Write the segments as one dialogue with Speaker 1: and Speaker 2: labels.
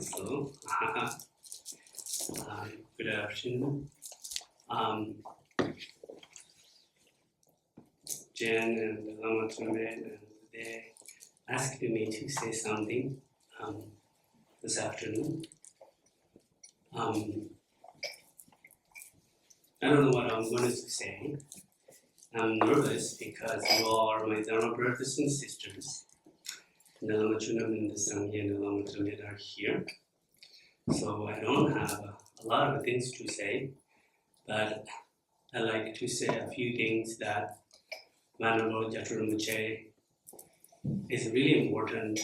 Speaker 1: So, good afternoon. Jen and Lama Tumbed, they asked me to say something this afternoon. I don't know what I'm going to say. I'm nervous because you all are my Dharma brothers and sisters. The Lama Chunam and the Sangye and the Lama Tumbed are here. So I don't have a lot of things to say, but I like to say a few things that Ven Gyatrul Rinpoche is a really important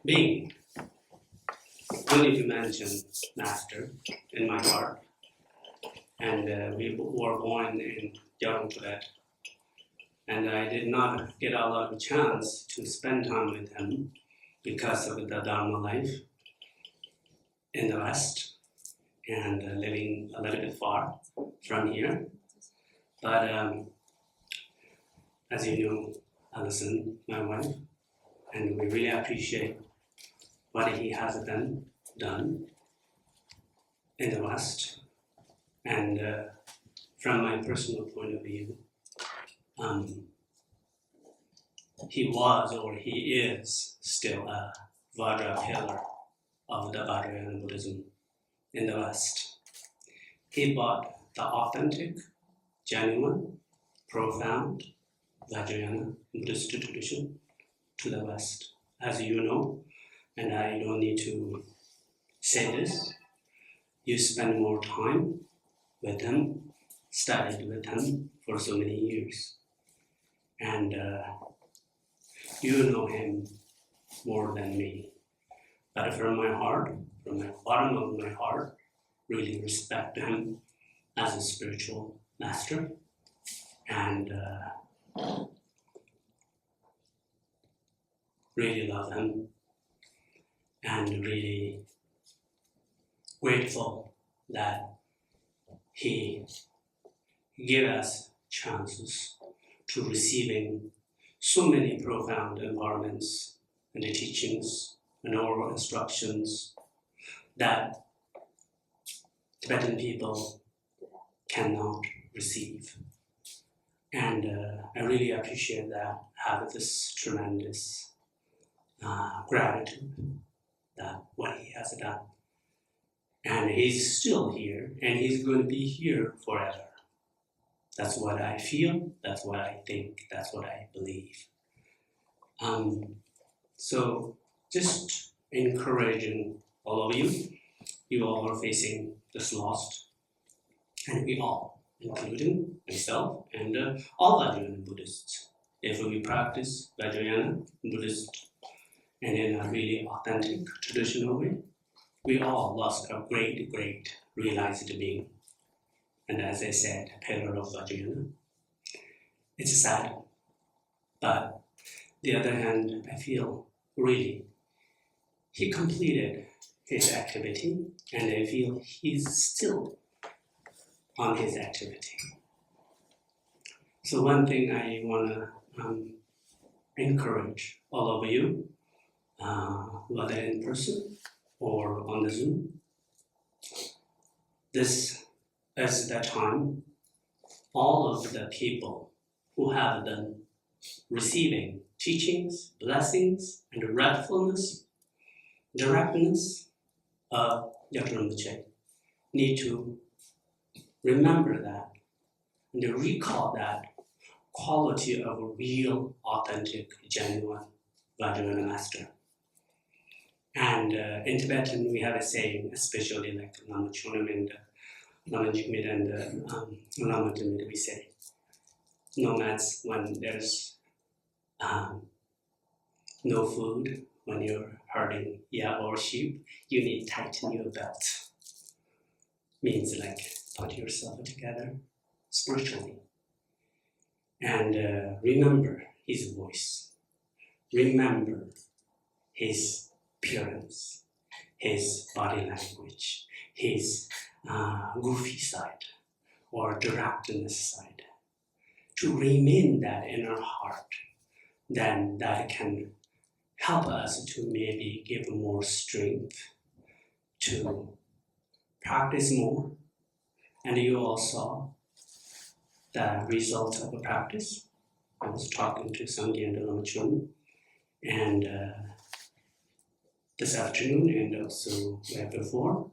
Speaker 1: being. Only to mention Master in my heart. And we were born in Tibet. And I did not get a lot of chance to spend time with him because of the Dharma life in the West and living a little bit far from here. But as you know, Alison, my wife, and we really appreciate what he has done in the West. And from my personal point of view, he was or he is still a Vajra pillar of the Vajrayana Buddhism in the West. He brought the authentic, genuine, profound Vajrayana Buddhist tradition to the West. As you know, and I don't need to say this, you spend more time with him, studied with him for so many years. And you know him more than me. But from my heart, from the bottom of my heart, really respect him as a spiritual master. And really love him. And really grateful that he gave us chances to receiving so many profound environments and the teachings and oral instructions that Tibetan people cannot receive. And I really appreciate that, have this tremendous gratitude that what he has done. And he's still here, and he's going to be here forever. That's what I feel, that's what I think, that's what I believe. So just encouraging all of you, you all are facing this loss, and we all, including myself and all Vajrayana Buddhists. If we practice Vajrayana Buddhist and in a really authentic, traditional way, we all lost a great, great realized being. And as I said, pillar of Vajrayana. It's sad, but the other hand, I feel really he completed his activity, and I feel he's still on his activity. So one thing I want to encourage all of you, whether in person or on the Zoom, this is the time all of the people who have been receiving teachings, blessings, and gratefulness, directness of Gyatrul Rinpoche need to remember that and recall that quality of a real, authentic, genuine Vajrayana master. And in Tibetan, we have a saying, especially like Lama Chunam and Lama Jigmid and Lama Tumbed, we say, nomads, when there's no food, when you're herding yak or sheep, you need to tighten your belt. Means like put yourself together spiritually. And remember his voice. Remember his appearance, his body language, his goofy side or directness side. To remain that in our heart, then that can help us to maybe give more strength to practice more. And you all saw the result of the practice. I was talking to Sangye and Lamachun, and this afternoon and also before,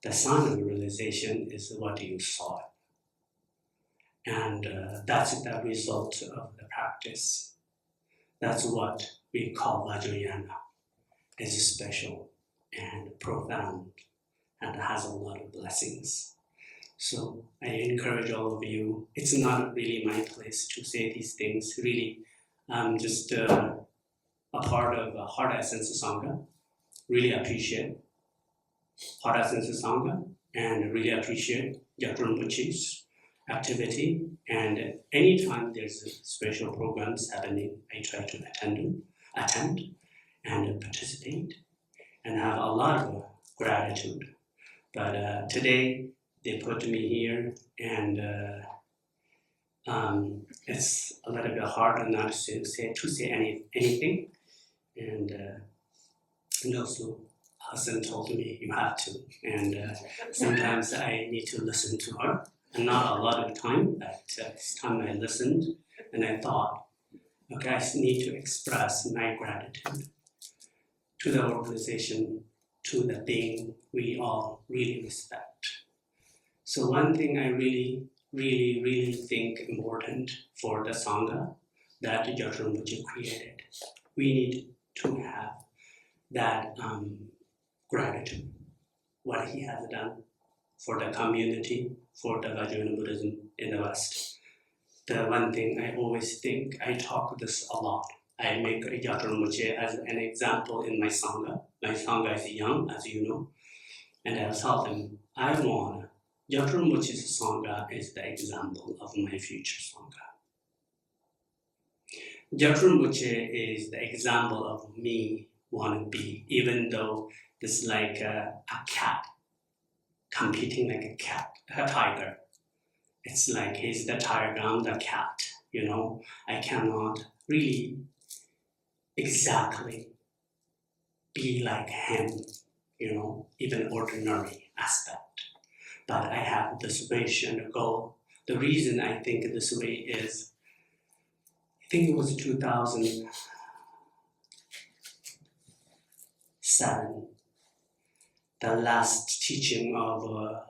Speaker 1: the sign of realization is what you saw. And that's the result of the practice. That's what we call Vajrayana. It's special and profound and has a lot of blessings. So I encourage all of you, it's not really my place to say these things, really. I'm just a part of Heart Essence Sangha. Really appreciate Heart Essence Sangha and really appreciate Gyatrul Rinpoche's activity. And anytime there's special programs happening, I try to attend and participate and have a lot of gratitude. But today they put me here, and it's a little bit hard not to say anything. And also Hassan told me you have to, and sometimes I need to listen to her. And not a lot of time, but this time I listened and I thought, okay, I need to express my gratitude to the organization, to the being we all really respect. So one thing I really think important for the Sangha that Gyatrul Rinpoche created, we need to have that gratitude, what he has done for the community, for the Vajrayana Buddhism in the West. The one thing I always think, I talk this a lot. I make Gyatrul Rinpoche as an example in my Sangha. My Sangha is young, as you know. And I tell them, I want Gyatrul Rinpoche's Sangha is the example of my future Sangha. Gyatrul Rinpoche is the example of me want to be, even though it's like a cat, competing like a tiger. It's like he's the tiger, I'm the cat, you know. I cannot really exactly be like him, you know, even ordinary aspect. But I have this vision, a goal. The reason I think this way is, I think it was 2007, the last teaching of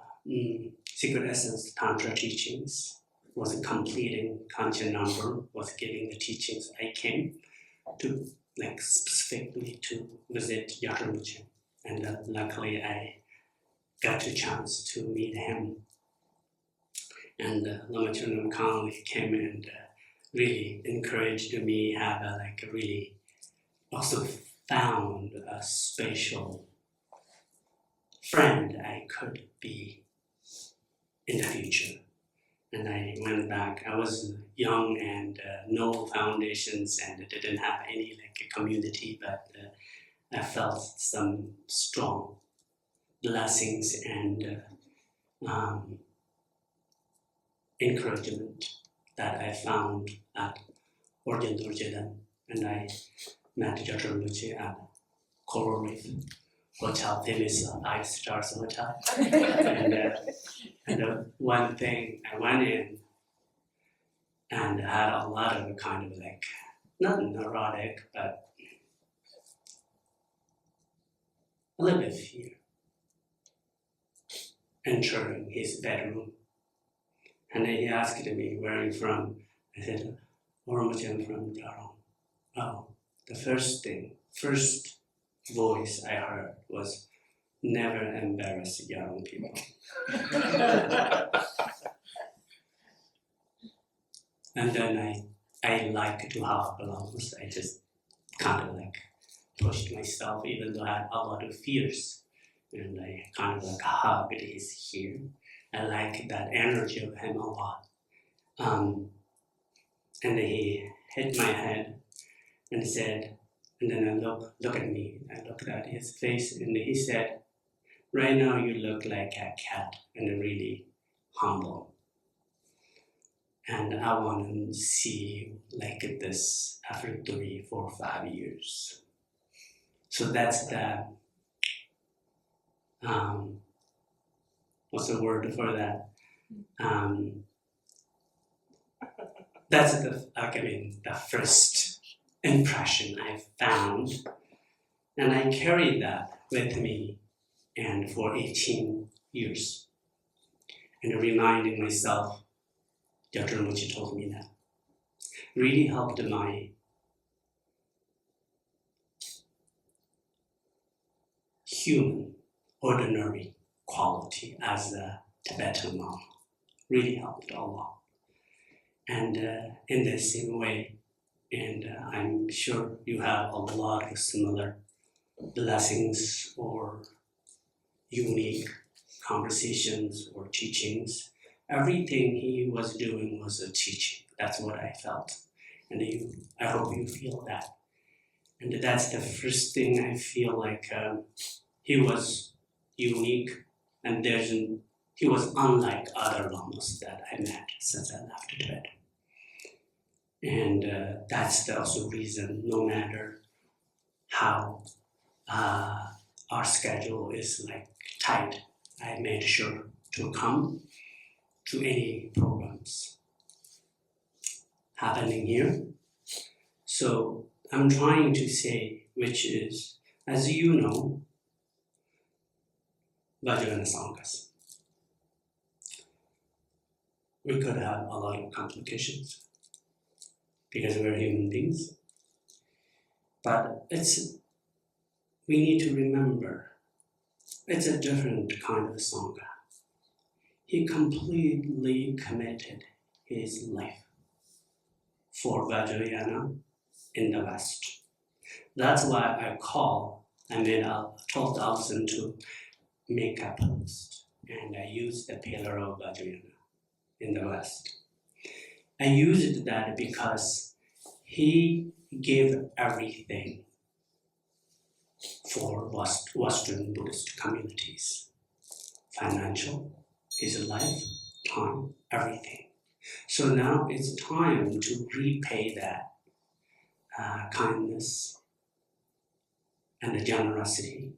Speaker 1: Secret Essence Tantra teachings was completing Kanchen number, was giving the teachings. I came to specifically to visit Gyatrul Rinpoche, and luckily I got a chance to meet him. And Lama Chunam Khan came and really encouraged me, have really also found a special friend I could be in the future. And I went back. I was young and no foundations and didn't have any community, but I felt some strong blessings and encouragement that I found at Orjan Dorjedan. And I met Gyatrul Rinpoche at Coral Reef Hotel, famous 5 stars hotel. And one thing, I went in and had a lot of kind of not neurotic, but a little bit fear. Entering his bedroom. And then he asked me, where are you from? I said, Oromoche, I'm from Darong. Oh, the first voice I heard was, never embarrass young people. And then I like to have belongings. I just kind of pushed myself, even though I had a lot of fears. And I kind of hugged his hair. I like that energy of him a lot. And he hit my head and said, and then I look at me. I looked at his face and he said, right now you look like a cat and really humble. And I want to see you like this after 3, 4, 5 years. So that's the, what's the word for that? That's the first impression I found, and I carried that with me, and for 18 years, and reminding myself, Gyatrul Rinpoche told me that, really helped my human, ordinary quality as a Tibetan monk, really helped a lot. And in the same way, and I'm sure you have a lot of similar blessings or unique conversations or teachings. Everything he was doing was a teaching. That's what I felt. And I hope you feel that. And that's the first thing I feel like he was unique, and he was unlike other lamas that I met since I left Tibet. And that's the also reason, no matter how our schedule is like tight, I made sure to come to any programs happening here. So I'm trying to say, which is, as you know, Vajrayana Sanghas, we could have a lot of complications because we're human beings. But we need to remember, it's a different kind of Sangha. He completely committed his life for Vajrayana in the West. That's why I made 12,000 to make a post, and I used the pillar of Vajrayana in the West. I used that because he gave everything for Western Buddhist communities. Financial, his life, time, everything. So now it's time to repay that kindness and the generosity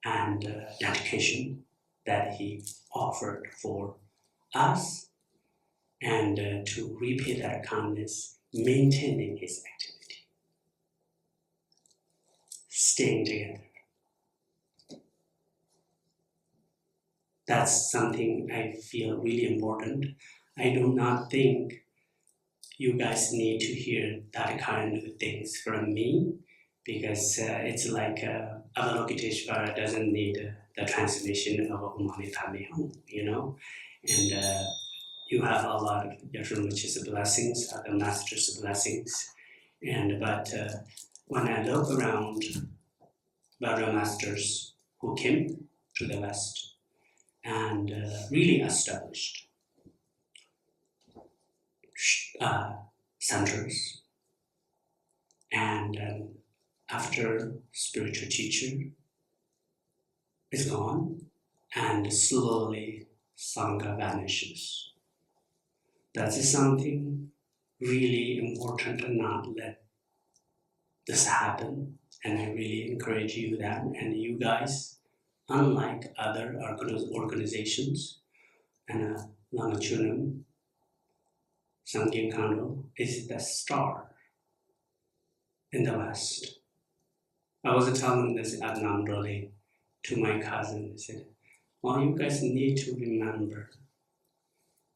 Speaker 1: and dedication that he offered for us, and to repay that kindness, maintaining his activity, staying together. That's something I feel really important. I do not think you guys need to hear that kind of things from me, because it's like Avalokiteshvara doesn't need the translation of Umani Padme Hum, you know? And you have a lot of Gyatrul Rinpoche's blessings, other masters' blessings. But when I look around Vajra masters who came to the West and really established centers, and after spiritual teacher is gone, and slowly Sangha vanishes. That's something really important to not let this happen. And I really encourage you that, and you guys, unlike other organizations, and Lama Chunam, Samgyen Kando is the star in the West. I was telling this at Namdroli to my cousin. I said, well, you guys need to remember,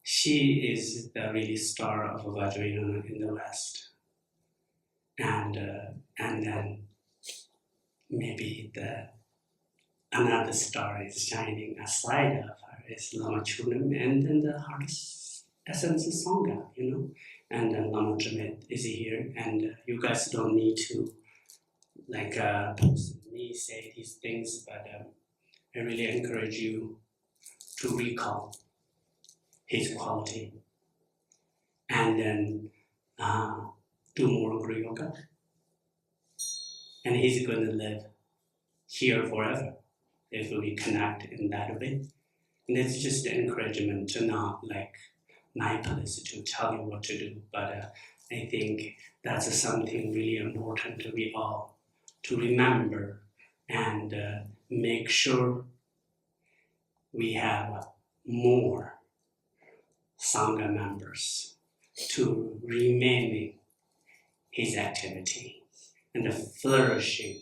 Speaker 1: she is the really star of Vajrayana in the West. And then maybe another star is shining aside of her is Lama Chunam, and then the heart essence is Sangha, you know. And then Lama Tramet is here, and you guys don't need to post me say these things, but I really encourage you to recall his quality, and then do more Guru Yoga. And he's going to live here forever if we connect in that way. And it's just an encouragement to not like my place to tell you what to do, but I think that's something really important we all to remember and make sure we have more Sangha members to remaining his activity and flourishing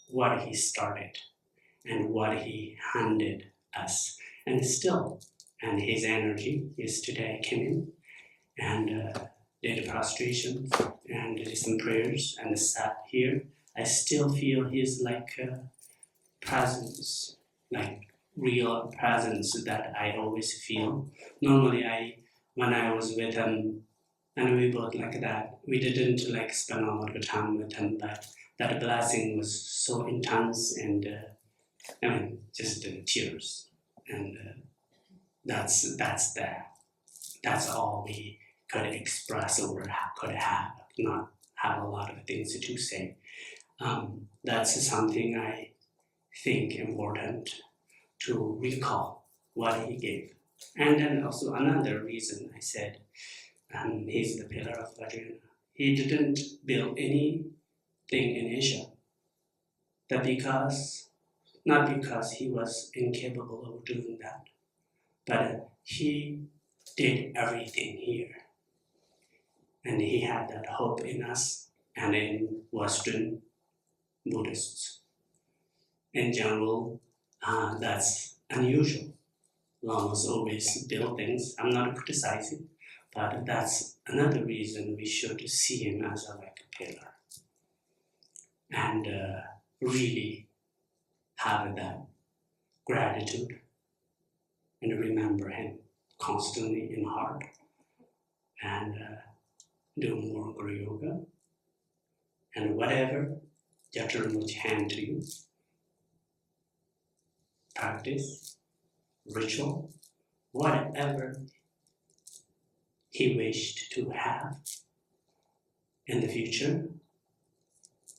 Speaker 1: what he started and what he handed us. And still, and his energy yesterday came in and did prostration and did some prayers and sat here. I still feel his presence, like real presence that I always feel. Normally when I was with him and we both like that, we didn't spend a lot of time with him, but that blessing was so intense and just tears. And that's all we could express or could have, not have a lot of things to say. That's something I think important to recall what he gave. And then also another reason I said he's the pillar of Vajrayana. He didn't build anything in Asia. Not because he was incapable of doing that, but he did everything here. And he had that hope in us and in Western Buddhists. In general, that's unusual. Lamas always build things. I'm not criticizing, but that's another reason we should see him as a pillar. And really have that gratitude and remember him constantly in heart and do more Guru Yoga and whatever Gyatrul Rinpoche hand to you, practice, ritual, whatever he wished to have in the future,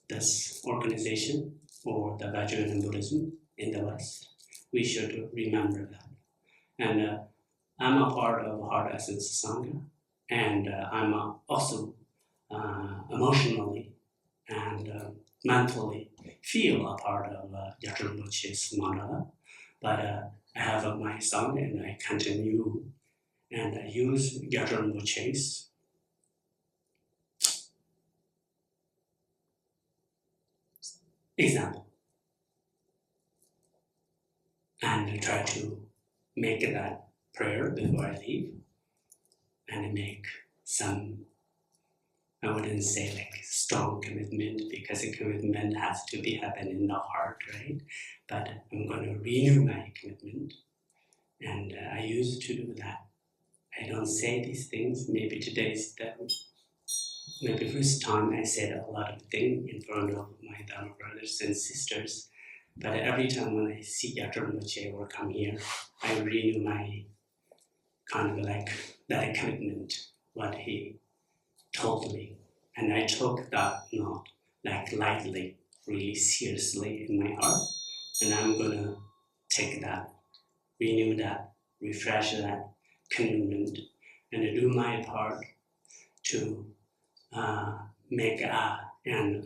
Speaker 1: this organization or the Vajrayana Buddhism in the West, we should remember that. And I'm a part of Heart Essence Sangha, and I'm also emotionally and mentally feel a part of Gyatrul Rinpoche's mandala, but I have my Sangha and I continue and I use Gyatrul Rinpoche's example and try to make that prayer before I leave and make some, I wouldn't say strong commitment because a commitment has to be happen in the heart, right? But I'm going to renew my commitment and I used to do that. I don't say these things. Maybe today's maybe first time I said a lot of things in front of my Dharma brothers and sisters. But every time when I see Gyatrul Rinpoche or come here, I renew my kind of that commitment, what he told me. And I took that not lightly, really seriously in my heart. And I'm gonna take that, renew that, refresh that commitment, and do my part to make an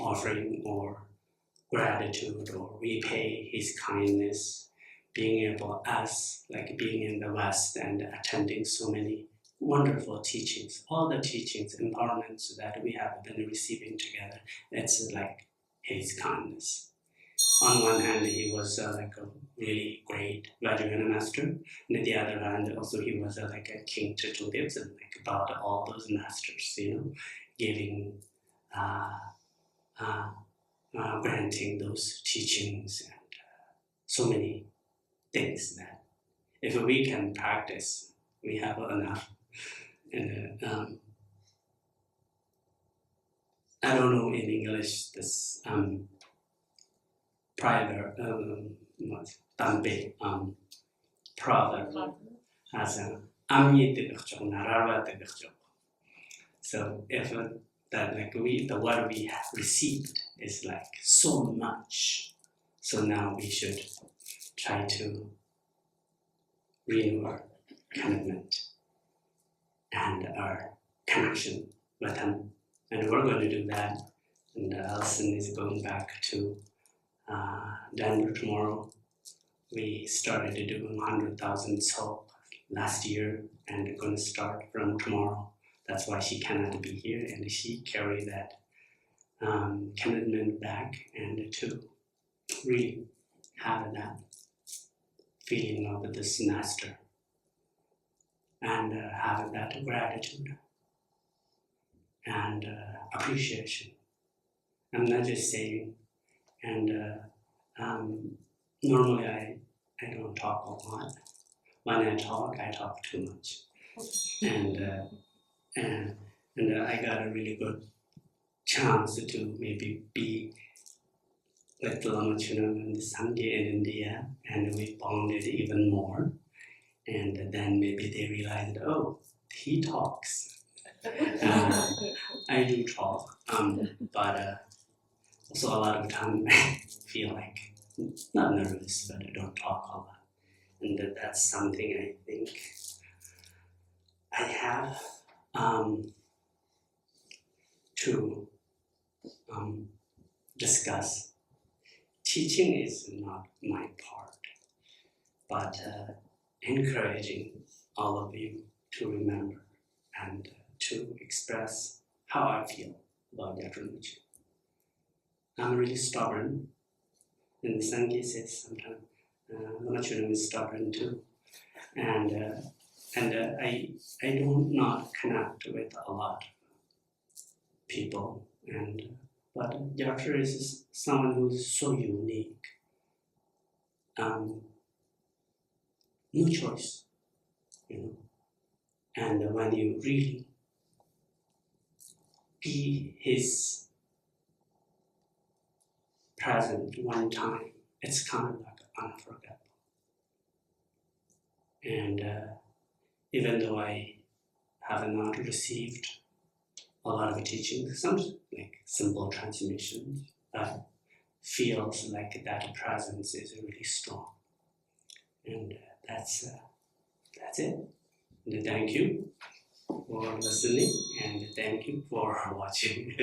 Speaker 1: offering or gratitude or repay his kindness, being able as being in the West and attending so many wonderful teachings, all the teachings, empowerments that we have been receiving together. It's his kindness. On one hand, he was a really great Vajrayana master, and on the other hand, also he was a king to Buddhism, about all those masters, giving, granting those teachings and so many things that if we can practice, we have enough. And I don't know in English this private proverb as an so if that the what we have received is so much, so now we should try to renew our commitment and our connection with him, and we're going to do that And Alison is going back to Denver tomorrow. We started doing 100,000 talk last year and going to start from tomorrow. That's why she cannot be here, and she carried that commitment back, and to really have that feeling of this master and have that gratitude and appreciation. I'm not just saying, and normally I don't talk a lot. When I talk too much. And I got a really good chance to maybe be with Lama Chunam and the Sangye in India, and we bonded even more. And then maybe they realized, oh, he talks. I do talk, but also a lot of time I feel like not nervous, but I don't talk a lot. And that's something I think I have to discuss. Teaching is not my part, but encouraging all of you to remember and to express how I feel about Gyatrul Rinpoche. I'm really stubborn, and the Sangye says sometimes Lama Chunam is stubborn too, and I do not connect with a lot of people, but Gyatra is someone who is so unique. No choice, And when you really be his present one time, it's kind of like unforgettable. And even though I have not received a lot of teaching, some like simple transmissions, but feels like that presence is really strong. And that's it. And thank you for listening, and thank you for watching.